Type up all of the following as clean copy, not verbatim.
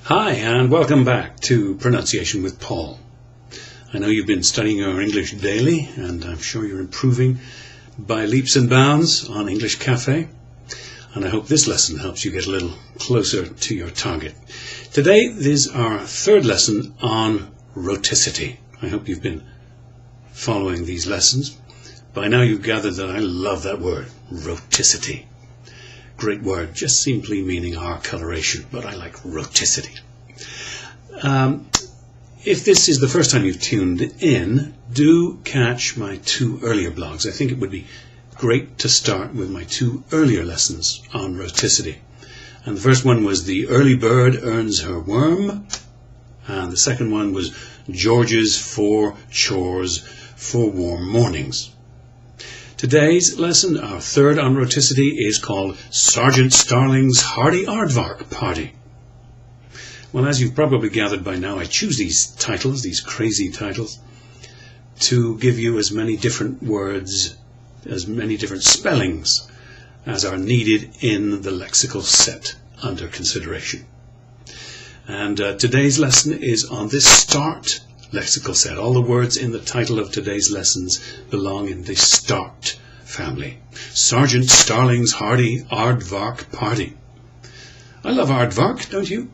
Hi, and welcome back to Pronunciation with Paul. I know you've been studying your English daily, and I'm sure you're improving by leaps and bounds on English Cafe, and I hope this lesson helps you get a little closer to your target. Today is our third lesson on rhoticity. I hope you've been following these lessons. By now you've gathered that I love that word, rhoticity. Great word, just simply meaning our coloration, but I like rhoticity. If this is the first time you've tuned in, do catch my two earlier blogs. I think it would be great to start with my two earlier lessons on rhoticity. And the first one was The Early Bird Earns Her Worm, and the second one was George's 4 Chores for Warm Mornings. Today's lesson, our third on rhoticity, is called Sergeant Starling's Hardy Aardvark Party. Well, as you've probably gathered by now, I choose these titles, these crazy titles, to give you as many different words, as many different spellings as are needed in the lexical set under consideration. And today's lesson is on this start lexical set. All the words in the title of today's lessons belong in the start family. Sergeant Starling's Hardy Aardvark Party. I love aardvark, don't you?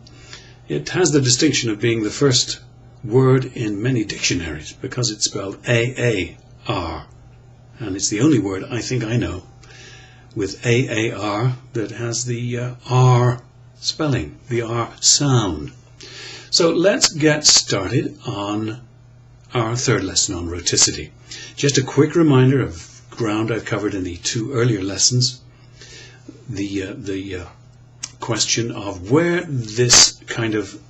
It has the distinction of being the first word in many dictionaries because it's spelled A-A-R. And it's the only word I think I know with A-A-R that has the R spelling, the R sound. So let's get started on our third lesson on rhoticity. Just a quick reminder of ground I've covered in the two earlier lessons. The question of where this kind of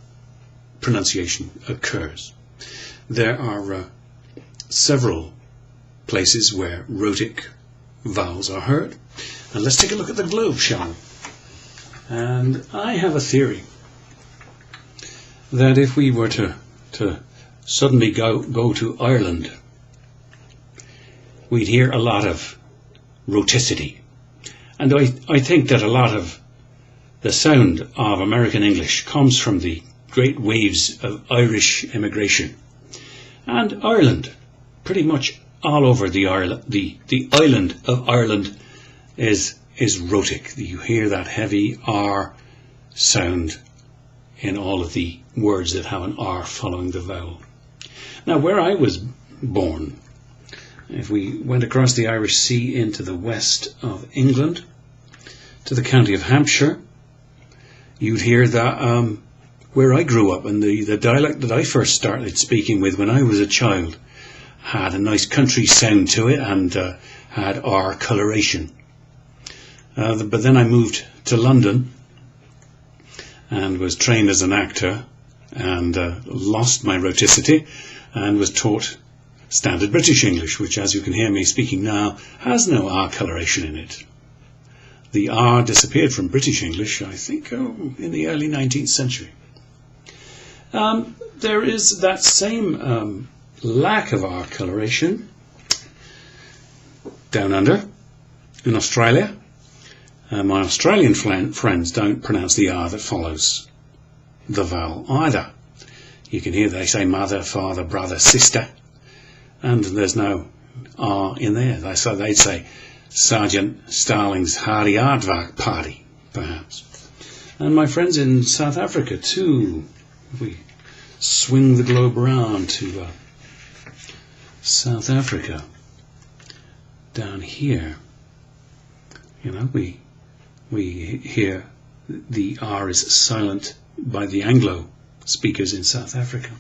pronunciation occurs. There are several places where rhotic vowels are heard. And let's take a look at the globe, shall we? And I have a theory that if we were to suddenly go to Ireland, we'd hear a lot of rhoticity. And I think that a lot of the sound of American English comes from the great waves of Irish immigration. And Ireland, pretty much all over the island of Ireland is rhotic. You hear that heavy R sound in all of the words that have an R following the vowel. Now, where I was born, if we went across the Irish Sea into the west of England, to the county of Hampshire, you'd hear that where I grew up, and the dialect that I first started speaking with when I was a child had a nice country sound to it and had R coloration. But then I moved to London and was trained as an actor and lost my rhoticity and was taught standard British English, which, as you can hear me speaking now, has no R coloration in it. The R disappeared from British English, I think, in the early 19th century. There is that same lack of R coloration down under in Australia. My Australian friends don't pronounce the R that follows the vowel either. You can hear they say mother, father, brother, sister, and there's no R in there. So they'd say Sergeant Starling's Hardy Aardvark Party, perhaps. And my friends in South Africa too. If we swing the globe around to South Africa, down here, you know, we hear the R is silent by the Anglo speakers in South Africa.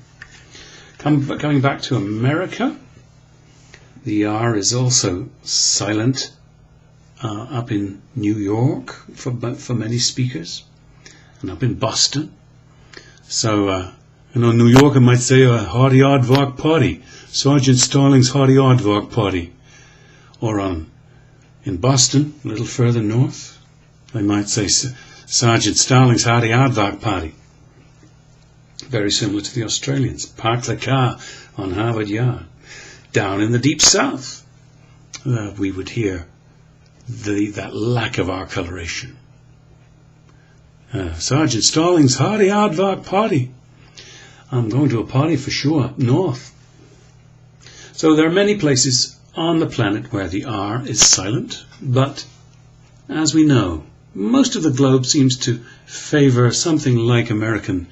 Coming back to America, the R is also silent up in New York for many speakers, and up in Boston. So, New Yorker might say a Hardy Aardvark Party, Sergeant Starling's Hardy Aardvark Party. Or in Boston, a little further north, they might say Sergeant Starling's Hardy Aardvark Party. Very similar to the Australians. Park the car on Harvard Yard. Down in the deep south, we would hear that lack of R coloration. Sergeant Stallings, hardy aardvark party. I'm going to a party for sure up north. So there are many places on the planet where the R is silent, but as we know, most of the globe seems to favour something like American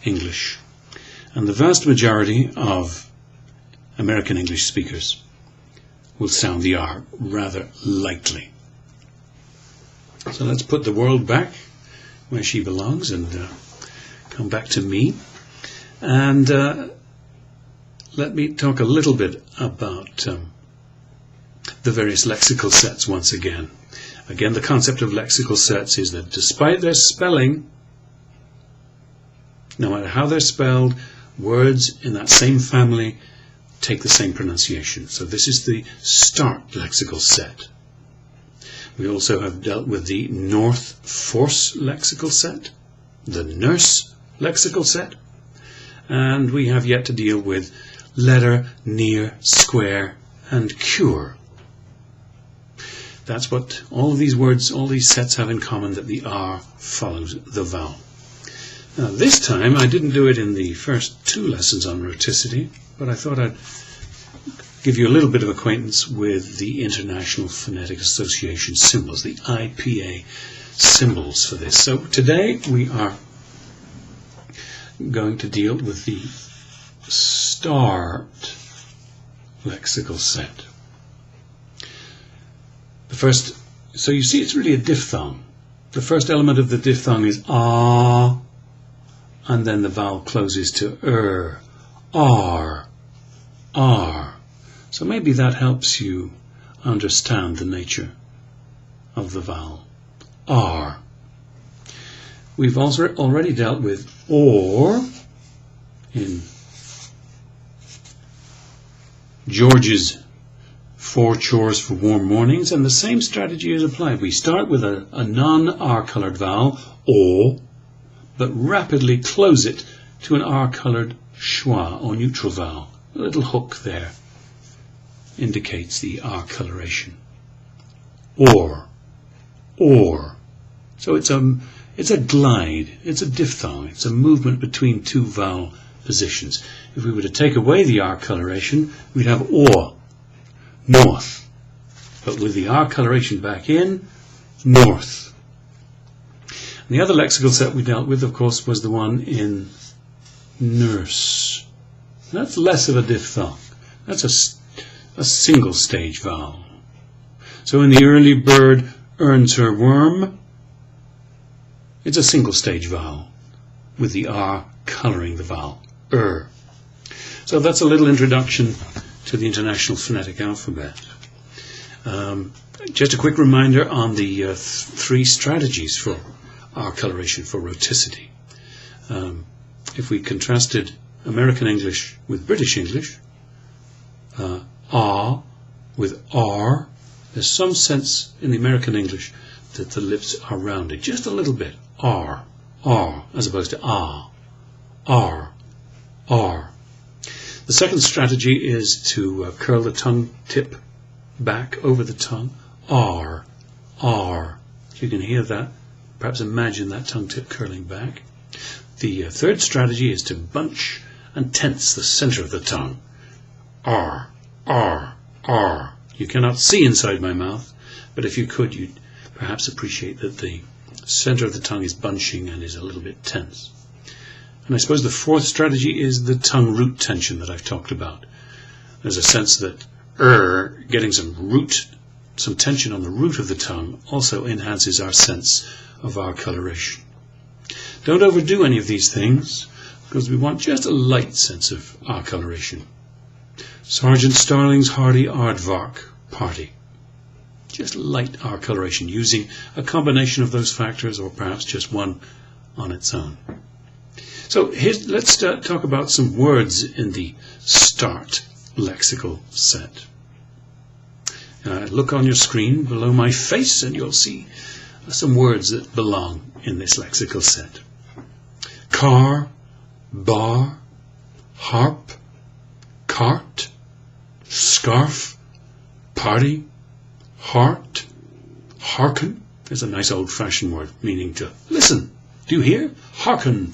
English. And the vast majority of American English speakers will sound the R rather lightly. So let's put the world back where she belongs and come back to me. And let me talk a little bit about the various lexical sets once again. Again, the concept of lexical sets is that despite their spelling, no matter how they're spelled, words in that same family take the same pronunciation. So this is the start lexical set. We also have dealt with the North Force lexical set, the Nurse lexical set, and we have yet to deal with letter, near, square, and cure. That's what all of these words, all these sets have in common, that the R follows the vowel. Now this time I didn't do it in the first two lessons on rhoticity, but I thought I'd give you a little bit of acquaintance with the International Phonetic Association symbols, the IPA symbols for this. So today we are going to deal with the start lexical set. The first, so you see it's really a diphthong. The first element of the diphthong is ah, and then the vowel closes to r, r. So maybe that helps you understand the nature of the vowel r. We've also already dealt with or in George's 4 chores for warm mornings, and the same strategy is applied. We start with a non-R coloured vowel, or, but rapidly close it to an R coloured schwa, or neutral vowel. A little hook there indicates the R coloration. Or. So it's a glide, it's a diphthong, it's a movement between two vowel positions. If we were to take away the R coloration, we'd have or, north. But with the R coloration back in, north. And the other lexical set we dealt with, of course, was the one in nurse. That's less of a diphthong. That's a single stage vowel. So in the early bird earns her worm, it's a single stage vowel with the R colouring the vowel, So that's a little introduction to the International Phonetic Alphabet. Just a quick reminder on the 3 strategies for R coloration for rhoticity. If we contrasted American English with British English, ah with R, there's some sense in the American English that the lips are rounded just a little bit. R, as opposed to ah, R. The second strategy is to curl the tongue tip back over the tongue. R. You can hear that. Perhaps imagine that tongue tip curling back. The third strategy is to bunch and tense the center of the tongue. R. You cannot see inside my mouth, but if you could, you'd perhaps appreciate that the center of the tongue is bunching and is a little bit tense. And I suppose the fourth strategy is the tongue root tension that I've talked about. There's a sense that getting some tension on the root of the tongue also enhances our sense of R coloration. Don't overdo any of these things, because we want just a light sense of R coloration. Sergeant Starling's hardy aardvark party. Just light R coloration using a combination of those factors, or perhaps just one on its own. So let's talk about some words in the start lexical set. Look on your screen below my face and you'll see some words that belong in this lexical set. Car, bar, harp, cart, scarf, party, heart, hearken. There's a nice old-fashioned word meaning to listen. Do you hear? Hearken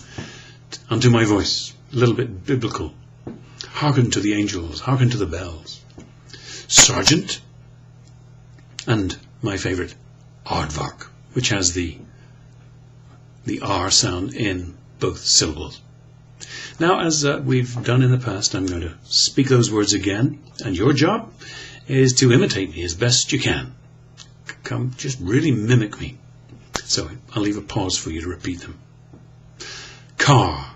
unto my voice. A little bit biblical. Hearken to the angels. Hearken to the bells. Sergeant. And my favourite, aardvark, which has the R sound in both syllables. Now, as we've done in the past, I'm going to speak those words again, and your job is to imitate me as best you can. Come, just really mimic me. So I'll leave a pause for you to repeat them. Car,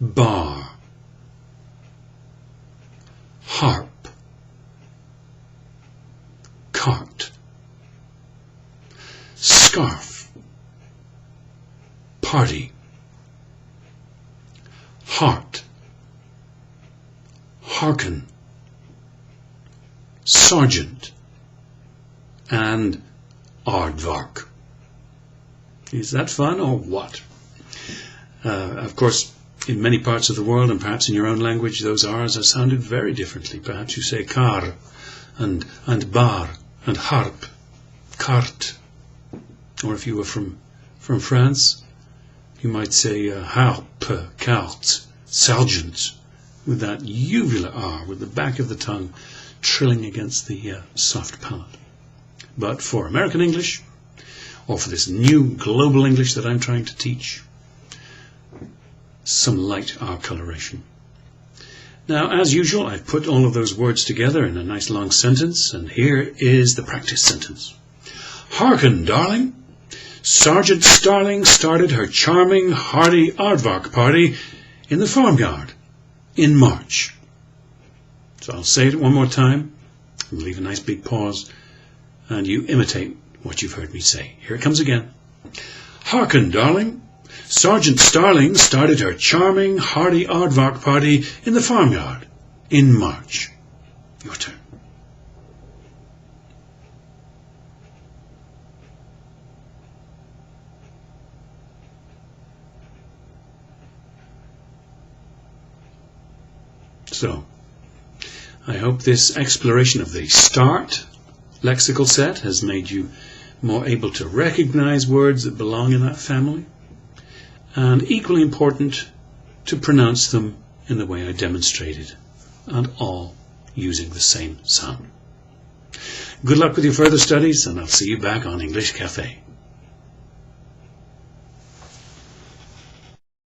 bar, harp, cart, scarf, party, heart, hearken, sergeant, and aardvark. Is that fun or what? Of course, in many parts of the world, and perhaps in your own language, those R's are sounded very differently. Perhaps you say car, and bar, and harp, cart. Or if you were from France, you might say harp, carte, sergeant, with that uvula R, with the back of the tongue trilling against the soft palate. But for American English, or for this new global English that I'm trying to teach, some light R coloration. Now, as usual, I've put all of those words together in a nice long sentence, and here is the practice sentence. Hearken, darling. Sergeant Starling started her charming, hearty aardvark party in the farmyard in March. So I'll say it one more time, and leave a nice big pause, and you imitate what you've heard me say. Here it comes again. Hearken, darling. Sergeant Starling started her charming, hearty aardvark party in the farmyard in March. Your turn. So, I hope this exploration of the START lexical set has made you more able to recognize words that belong in that family, and equally important, to pronounce them in the way I demonstrated, and all using the same sound. Good luck with your further studies, and I'll see you back on English Cafe.